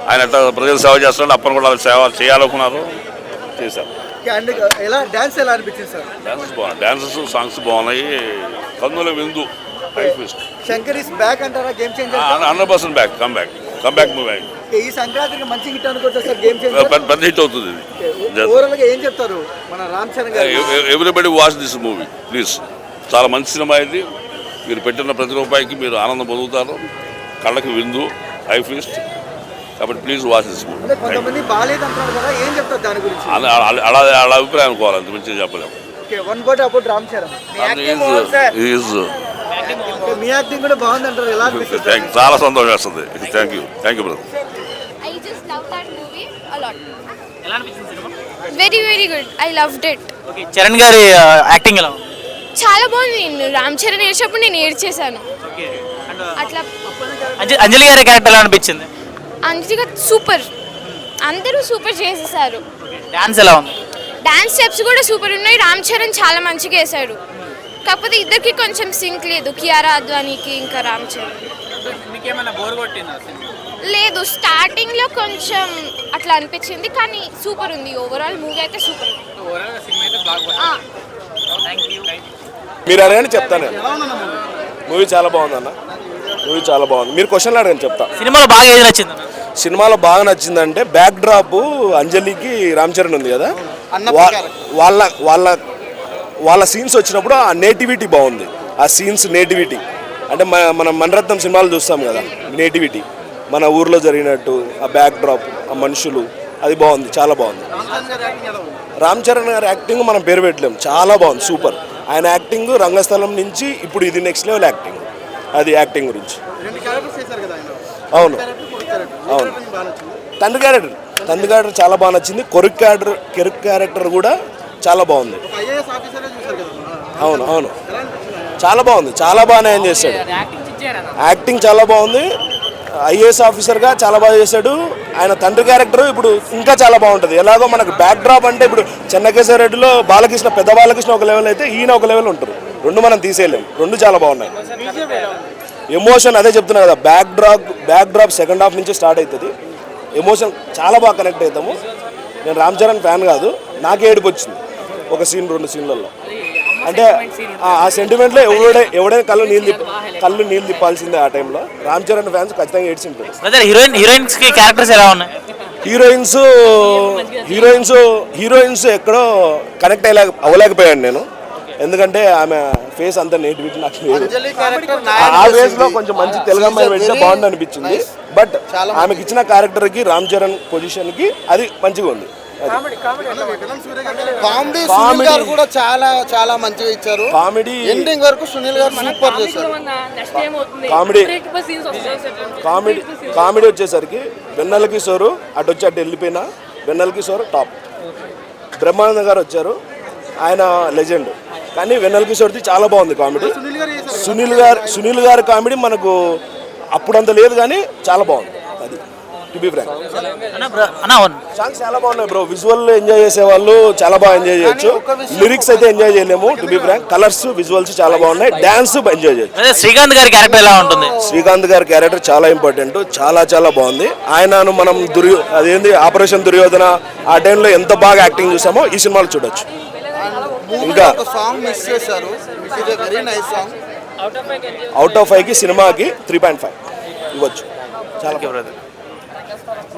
ఆయన ఎట్లా ప్రజలు సేవ చేస్తున్నాడు, అప్పని కూడా సేవ చేయాలనుకున్నారు, చేశారు. డాన్స్ ఎలా అనిపించింది సార్? డాన్సెస్ బాగున్నాయి, డాన్సెస్ సాంగ్స్ బాగున్నాయి. కన్నుల విందు శంకర్ ఇస్ బ్యాక్ అంటారా? Game changer 100% back, come back movie. ఈ సంక్రాంతికి మంచి హిట్ అనుకుంటా సార్ గేమ్ చేంజర్. పెద్ద హిట్ అవుతుంది ఇది. ఓవరాల్ గా ఏం చెప్తారు మన రామ్ చరణ్ గారు? Everybody watch this movie please. చాలా మంచి సినిమా ఇది. మీరు పెట్టిన ప్రతి రూపాయికి మీరు ఆనందం పొందుతారు. కళ్ళకి విందు, హై ఫీస్ట్. కాబట్టి ప్లీజ్ వాచ్ దిస్ మూవీ. కొంతమంది బాలేదు అంటారు కదా, ఏం చెప్తారు దాని గురించి? అలా అభిప్రాయం అనుకోవాలి, అంత మంచిగా చెప్పలేము. One word about Ram Charan. Me acting కూడా బాగుంది అంటారు, ఎలా అనిపిస్తుంది? చాలా సంతోషం వేస్తుంది. Thank you brother. I just love that movie a lot. ఎలా అనిపించింది cinema? Very good. I loved it. Okay, Charan గారి యాక్టింగ్ ఎలా ఉంది? చాలా బాగుంది. నేను రామ్ చరణ్ ఏడ్చేటప్పుడు నేను ఏడ్చేసాను. ఓకే, అట్లా అంజలి గారి క్యారెక్టర్ ఎలా అనిపించింది? అంజలి గారు సూపర్, అందరూ సూపర్ చేసేసారు. డాన్స్ ఎలా ఉంది? డాన్స్ స్టెప్స్ కూడా సూపర్ ఉన్నాయి. రామ్ చరణ్ చాలా మంచిగా వేశాడు. కాకపోతే ఇద్దరికి కొంచెం సింక్ లేదు, కియారా అద్వానీకి ఇంకా రామ్ చరణ్. మీకేమైనా బోర్ కొట్టిందా సినిమా? లేదు, స్టార్టింగ్ లో కొంచెం అట్లా అనిపించింది, కానీ సూపర్ ఉంది. ఓవరాల్ మూవీ అయితే సూపర్ ఉంది. మీరు అడగండి చెప్తాను. మూవీ చాలా బాగుంది అన్న, మూవీ చాలా బాగుంది. మీరు క్వశ్చన్లు అడగండి చెప్తా. సినిమాలో బాగా ఏది నచ్చింది? సినిమాలో బాగా నచ్చిందంటే బ్యాక్ డ్రాప్ అంజలికి రామ్ చరణ్ ఉంది కదా, వాళ్ళ వాళ్ళ వాళ్ళ సీన్స్ వచ్చినప్పుడు ఆ నేటివిటీ బాగుంది. ఆ సీన్స్ నేటివిటీ అంటే మనం మణరత్నం సినిమాలు చూస్తాం కదా, నేటివిటీ మన ఊర్లో జరిగినట్టు ఆ బ్యాక్ డ్రాప్, ఆ మనుషులు, అది బాగుంది, చాలా బాగుంది. రామ్ చరణ్ గారి యాక్టింగ్ మనం పేరు పెట్టలేము, చాలా బాగుంది, సూపర్. ఆయన యాక్టింగ్ రంగస్థలం నుంచి ఇప్పుడు ఇది నెక్స్ట్ లెవెల్ యాక్టింగ్. అది యాక్టింగ్ గురించి. అవును అవును, తండ్రి క్యారెక్టర్ చాలా బాగా నచ్చింది. కెరుక్ క్యారెక్టర్ కూడా చాలా బాగుంది. అవును చాలా బాగుంది, చాలా బాగా న్యాయం చేశాడు. యాక్టింగ్ చాలా బాగుంది. ఐఏఎస్ ఆఫీసర్గా చాలా బాగా చేశాడు. ఆయన తండ్రి క్యారెక్టర్ ఇప్పుడు ఇంకా చాలా బాగుంటుంది. ఎలాగో మనకు బ్యాక్ డ్రాప్ అంటే ఇప్పుడు చెన్నకేశ్వరరెడ్డిలో బాలకృష్ణ, పెద్ద బాలకృష్ణ ఒక లెవెల్ అయితే ఈయన ఒక లెవెల్ ఉంటారు. రెండు మనం తీసేయలేము, రెండు చాలా బాగున్నాయి. ఎమోషన్ అదే చెప్తున్నా కదా, బ్యాక్ డ్రాప్ సెకండ్ హాఫ్ నుంచి స్టార్ట్ అవుతుంది. ఎమోషన్ చాలా బాగా కనెక్ట్ అవుతాము. నేను రామ్ చరణ్ ఫ్యాన్ కాదు, నాకే ఏడుపు వచ్చింది ఒక సీన్, 2 సీన్లలో. అంటే ఆ సెంటిమెంట్లో ఎవడైనా కళ్ళు నీళ్ళు తిప్పాల్సిందే. ఆ టైంలో రామ్ చరణ్ ఫ్యాన్స్ ఖచ్చితంగా ఏడ్చింటారు. హీరోయిన్స్ కి క్యారెక్టర్స్ ఎలా ఉన్నాయి? హీరోయిన్స్ ఎక్కడో కనెక్ట్ అవ్వలేకపోయాను నేను, ఎందుకంటే ఆమె ఫేస్ అంతా నేటివిటీ నాకు ఆ ఫేస్ లో కొంచెం మంచి తెలుగు అమ్మాయి పెడితే బాగుంది అనిపించింది. బట్ ఆమెకి ఇచ్చిన క్యారెక్టర్కి రామ్ చరణ్ పొజిషన్కి అది మంచిగా ఉంది. కామెడీ కూడా చాలా చాలా మంచిగా ఇచ్చారు. కామెడీ ఎండింగ్ వరకు సునీల్ గారు సూపర్ చేశారు. కామెడీ వచ్చేసరికి వెన్నెల కిషోర్ అటు వెళ్ళిపోయినా, వెన్నెల కిషోర్ టాప్. బ్రహ్మానంద గారు వచ్చారు, ఆయన లెజెండ్. కానీ వెన్నెల కిషోర్ది చాలా బాగుంది కామెడీ. సునీల్ గారి కామెడీ మనకు అప్పుడంత లేదు, కానీ చాలా బాగుంది. అది టు బి ఫ్రాంక్. సాంగ్స్ చాలా బాగున్నాయి బ్రో. విజువల్ ఎంజాయ్ చేసే వాళ్ళు చాలా బాగా ఎంజాయ్ చేయొచ్చు. లిరిక్స్ అయితే ఎంజాయ్ చేయలేము, to be frank. Colours, visuals చాలా బాగున్నాయి. డాన్స్ ఎంజాయ్ చేయొచ్చు. శ్రీకాంత్ గారి క్యారెక్టర్ ఎలా ఉంటుంది? శ్రీకాంత్ గారి క్యారెక్టర్ చాలా ఇంపార్టెంట్, చాలా బాగుంది. ఆయనను మనం అదేంది ఆపరేషన్ దుర్యోధన ఆ టైంలో ఎంత బాగా యాక్టింగ్ చూసామో ఈ సినిమాలో చూడొచ్చు. ఇంకా సాంగ్ మిస్ చేశారు, very nice song. Out of 5కి సినిమాకి 3.5 ఇవ్వచ్చు. చాలా